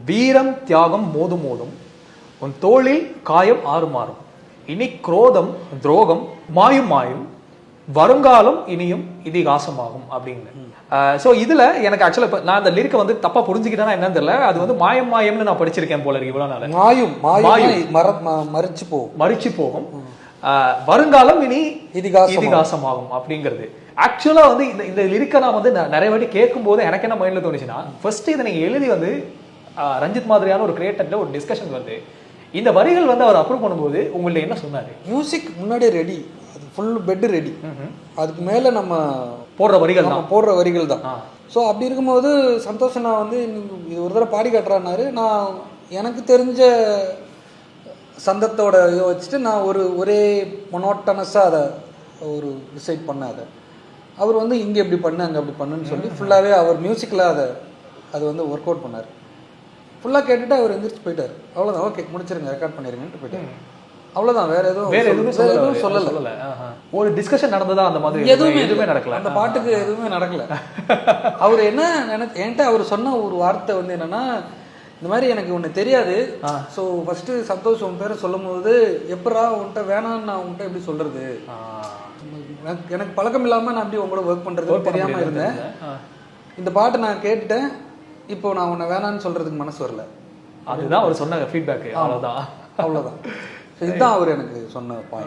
வீரம் தியாகம் மோதும் மோதும் உன் தோளில் காயம் ஆறு மாறும் இனி குரோதம் துரோகம் மாயும் மாயும் வருங்காலம் இனியும் இதிகாசமாகும் அப்படின்னு. ஸோ இதுல எனக்கு ஆக்சுவலா இப்போ நான் அந்த லிரிக்கை வந்து தப்பா புரிஞ்சுக்கிட்டேன்னா என்னன்னு தெரியல. அது வந்து மாயம் மாயம்னு நான் படிச்சிருக்கேன் போல இருக்கு இவ்வளவு நாள். மாயும் மாயும் மறிச்சு போகும் வருங்காலம் இனி இதிகாசமாகும் அப்படிங்கிறது. ஆக்சுவலா வந்து இந்த லிரிக்கை நான் வந்து நிறைய வாட்டி கேட்கும் போது எனக்கு என்ன மைண்ட்ல தோணுச்சுன்னா, ஃபர்ஸ்ட் இதை நீங்க எழுதி வந்து ரஞ்சித் மாதிரியான ஒரு கிரியேட்டர்ல ஒரு டிஸ்கஷன் வருது. இந்த வரிகள் வந்து அவர் அப்ரூவ் பண்ணும்போது உங்கள்ட்ட என்ன சொன்னாரு? மியூசிக் முன்னாடியே ரெடி, அது ஃபுல் பெட் ரெடி, அதுக்கு மேல நம்ம போடுற வரிகள் தான். ஸோ அப்படி இருக்கும்போது சந்தோஷ் நான் வந்து இது ஒரு தடவை பாடி காட்டுறாரு. நான் எனக்கு தெரிஞ்ச சந்தத்தோட இதை வச்சுட்டு நான் ஒரே மொனோட்டனஸாக அதை ஒரு டிசைட் பண்ண அதை அவர் வந்து இங்கே இப்படி பண்ணு அங்கே அப்படி பண்ணுன்னு சொல்லி ஃபுல்லாகவே அவர் மியூசிக்கில் அது வந்து ஒர்க் அவுட் பண்ணார். ஃபுல்லாக கேட்டுட்டு அவர் எந்திரிச்சு போயிட்டார். அவ்வளோதான், ஓகே முடிச்சிருங்க, ரெக்கார்ட் பண்ணிருங்கன்ட்டு போயிட்டார். அவ்வளோதான், வேற எதுவும் சொல்லலை. ஒரு டிஸ்கஷன் நடந்ததா அந்த மாதிரி? எதுவுமே நடக்கல. அந்த பாட்டுக்கு எதுவுமே நடக்கல. அவர் என்ன என்கிட்ட அவர் சொன்ன ஒரு வார்த்தை வந்து என்னன்னா, இந்த மாதிரி எனக்கு ஒன்று தெரியாது. ஸோ ஃபர்ஸ்ட்டு சந்தோஷ் உன் பேரை சொல்லும் போது எப்படா உன்கிட்ட வேணான்னு நான் உன்கிட்ட எப்படி சொல்றது, எனக்கு பழக்கம் இல்லாமல் நான் அப்படி உங்களோட ஒர்க் பண்ணுறது தெரியாமல் இருந்தேன். இந்த பாட்டை நான் கேட்டுட்டேன், இப்போ நான் உன்னை வேணான்னு சொல்றதுக்கு மனசு வரல. அதுதான் அவர் சொன்ன ஃபீட்பேக். அவ்வளோதான். இதுதான் அவர் எனக்கு சொன்ன பாயிண்ட்.